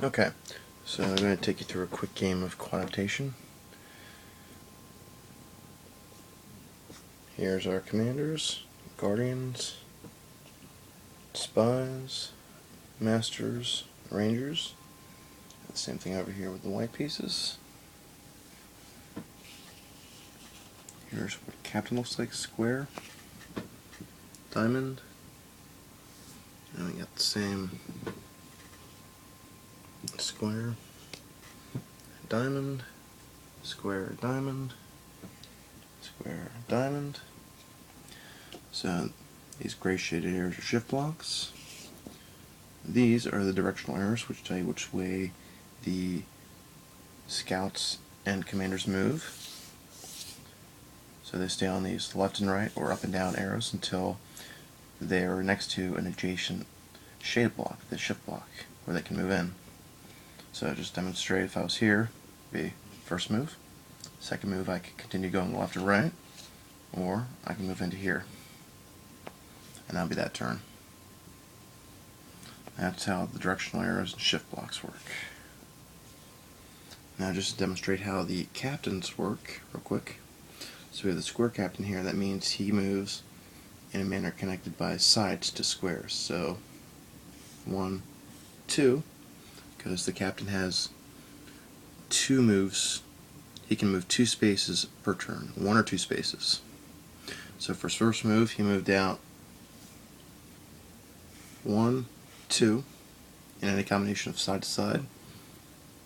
Okay, so I'm going to take you through a quick game of Quadaptation. Here's our commanders, guardians, spies, masters, rangers. The same thing over here with the white pieces. Here's what captain looks like, square, diamond, and we got the same square, diamond, square, diamond, square, diamond. So these gray shaded areas are shift blocks. These are the directional arrows, which tell you which way the scouts and commanders move. So they stay on these left and right or up and down arrows until they are next to an adjacent shade block, the shift block, where they can move in. So just demonstrate, if I was here, be first move. Second move, I could continue going left or right, or I can move into here, and that'll be that turn. That's how the directional arrows and shift blocks work. Now just to demonstrate how the captains work real quick. So we have the square captain here. That means he moves in a manner connected by sides to squares. So 1, 2, because the captain has 2 moves, he can move 2 spaces per turn, 1 or 2 spaces. So for his first move, he moved out 1, 2, in any combination of side to side.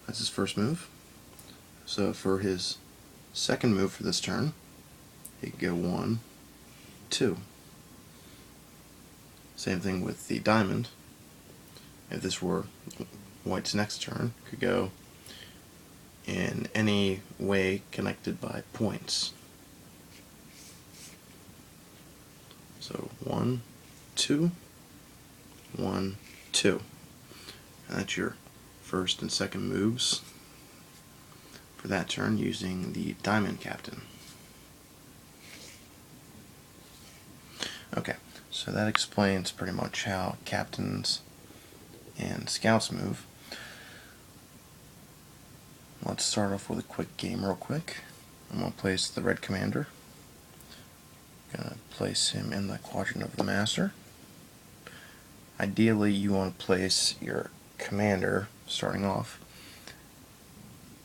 That's his first move. So for his second move for this turn, he could go 1, 2. Same thing with the diamond. If this were white's next turn, could go in any way connected by points. So 1, 2, 1, 2. And that's your first and second moves for that turn using the diamond captain. Okay, so that explains pretty much how captains and scouts move. Let's start off with a quick game real quick. I'm going to place the red commander. I'm going to place him in the quadrant of the master. Ideally, you want to place your commander, starting off,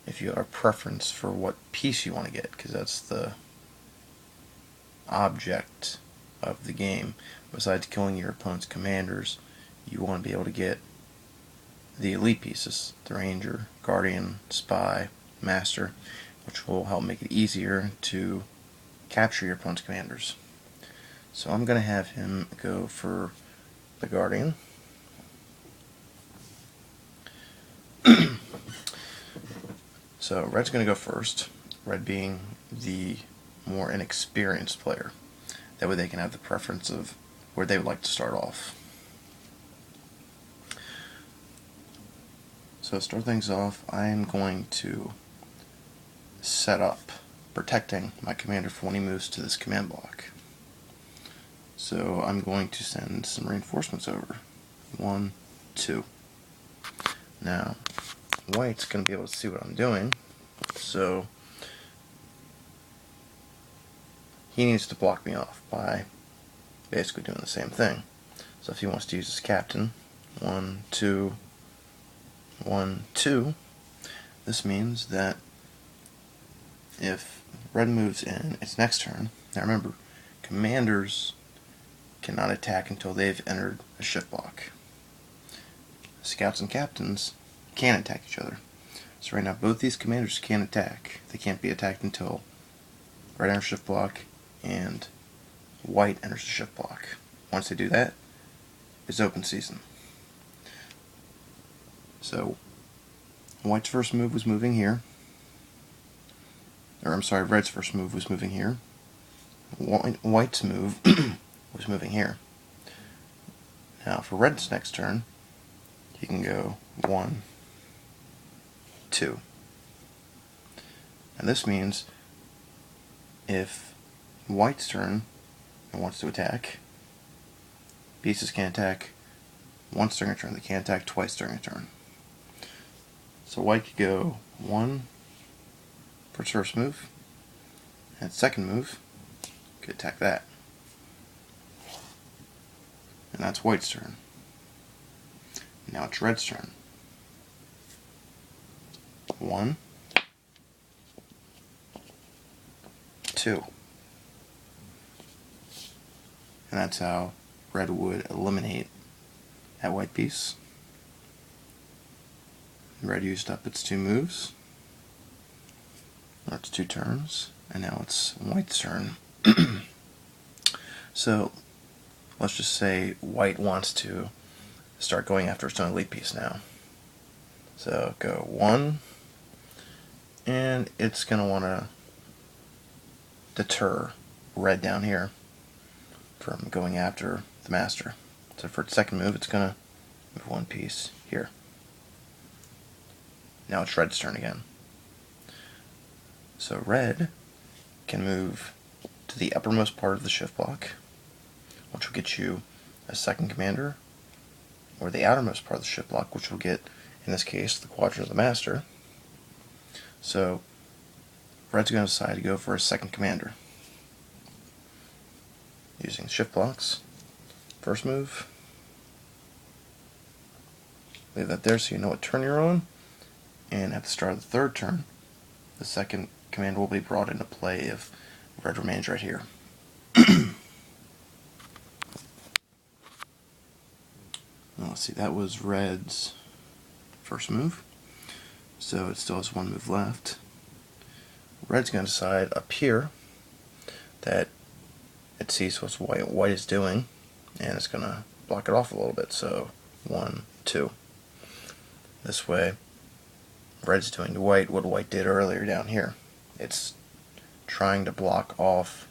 if you have a preference for what piece you want to get, because that's the object of the game. Besides killing your opponent's commanders, you want to be able to get the elite pieces, the ranger, guardian, spy, master, which will help make it easier to capture your opponent's commanders. So I'm going to have him go for the guardian. So red's going to go first, red being the more inexperienced player. That way they can have the preference of where they would like to start off. So to start things off, I'm going to set up protecting my commander for when he moves to this command block. So I'm going to send some reinforcements over. 1, 2. Now, white's going to be able to see what I'm doing, so he needs to block me off by basically doing the same thing. So if he wants to use his captain, 1, 2, 1, 2, this means that if red moves in its next turn, now remember, commanders cannot attack until they've entered a shift block. Scouts and captains can attack each other. So right now both these commanders can attack. They can't be attacked until red enters shift block and white enters the shift block. Once they do that, it's open season. So white's first move was moving here. Or I'm sorry, red's first move was moving here. White's move was moving here. Now for red's next turn, he can go 1, 2. And this means if white's turn and wants to attack, pieces can attack once during a turn. They can't attack twice during a turn. So white could go 1 for its first move, and its second move could attack that. And that's white's turn. Now it's red's turn. 1, 2. And that's how red would eliminate that white piece. Red used up its 2 moves. That's 2 turns, and now it's white's turn. So let's just say white wants to start going after its own elite piece now. So go 1, and it's going to want to deter red down here from going after the master. So for its second move, it's going to move 1 piece here. Now it's red's turn again. So red can move to the uppermost part of the shift block, which will get you a second commander, or the outermost part of the shift block, which will get, in this case, the quadrant of the master. So red's going to decide to go for a second commander. Using shift blocks, first move, leave that there so you know what turn you're on, and at the start of the third turn, the second command will be brought into play if red remains right here. Well, let's see, that was red's first move, so it still has 1 move left. Red's going to decide up here that it sees what white is doing, and it's going to block it off a little bit. So 1, 2. This way, red's doing to white what white did earlier down here. It's trying to block off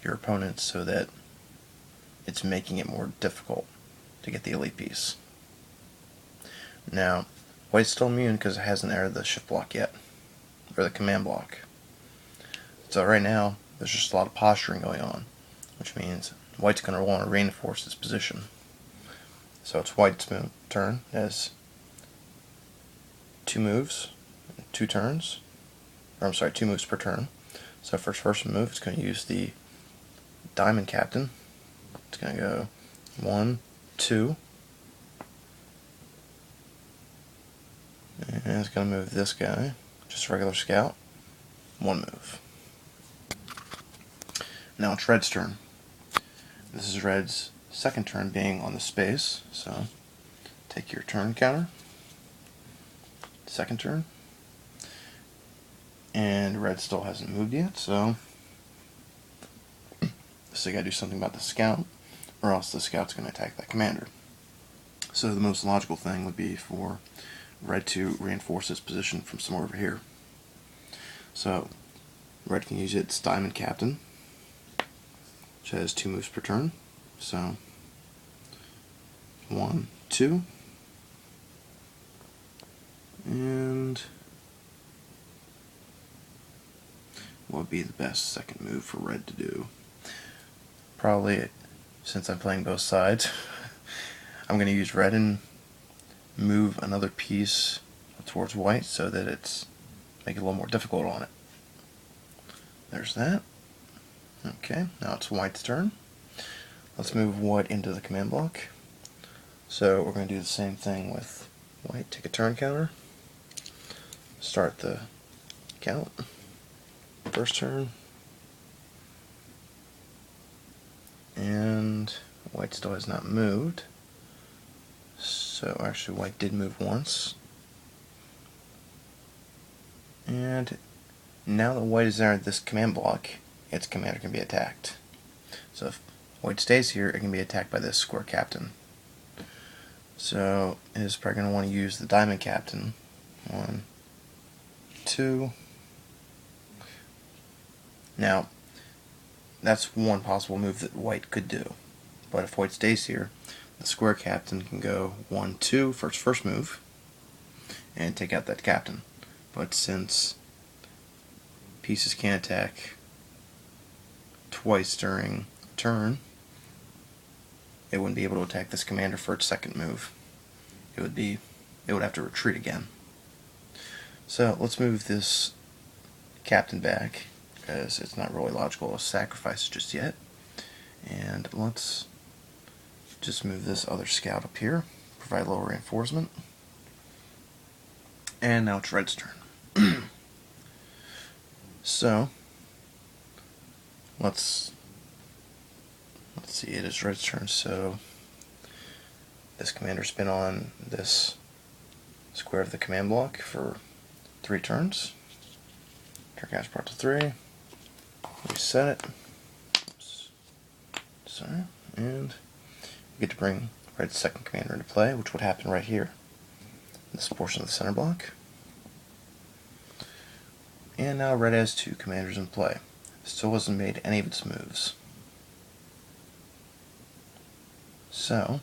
your opponent so that it's making it more difficult to get the elite piece. Now, white's still immune because it hasn't entered the shift block yet, or the command block. So right now, there's just a lot of posturing going on, which means white's going to want to reinforce its position. So it's white's turn. It has 2 moves, 2 turns, or I'm sorry, 2 moves per turn. So for its first move, it's going to use the diamond captain. It's going to go 1, 2, and it's going to move this guy, just a regular scout, 1 move. Now it's red's turn. This is red's second turn being on the space, so take your turn counter, second turn, and red still hasn't moved yet, so you gotta do something about the scout, or else the scout's going to attack that commander. So the most logical thing would be for red to reinforce its position from somewhere over here. So red can use its diamond captain, which has 2 moves per turn. So 1, 2, and what would be the best second move for red to do? Probably, since I'm playing both sides, I'm going to use red and move another piece towards white so that it's make it a little more difficult on it. There's that. Okay, now it's white's turn. Let's move white into the command block. So we're going to do the same thing with white. Take a turn counter. Start the count. First turn. And white still has not moved. So actually white did move once. And now that white has entered this command block, its commander can be attacked. So if white stays here, it can be attacked by this square captain. So it is probably going to want to use the diamond captain. 1, 2. Now, that's one possible move that white could do. But if white stays here, the square captain can go 1, 2 for its first move and take out that captain. But since pieces can't attack twice during a turn, it wouldn't be able to attack this commander for its second move. It would have to retreat again. So let's move this captain back, because it's not really logical to sacrifice just yet. And let's just move this other scout up here, provide lower reinforcement. And now it's Red's turn. So let's see, it is Red's turn, so this commander's been on this square of the command block for 3 turns. Turn count's brought to 3. Reset it. Oops. Sorry. And we get to bring Red's second commander into play, which would happen right here, in this portion of the center block. And now Red has 2 commanders in play. Still hasn't made any of its moves. So,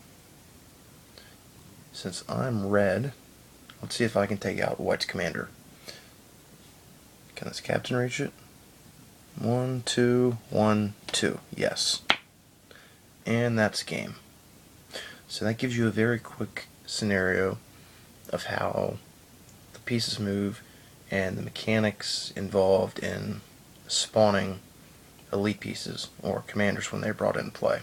since I'm Red, let's see if I can take out White's commander. Can this captain reach it? 1, 2, 1, 2. Yes. And that's game. So that gives you a very quick scenario of how the pieces move and the mechanics involved in spawning elite pieces or commanders when they're brought into play.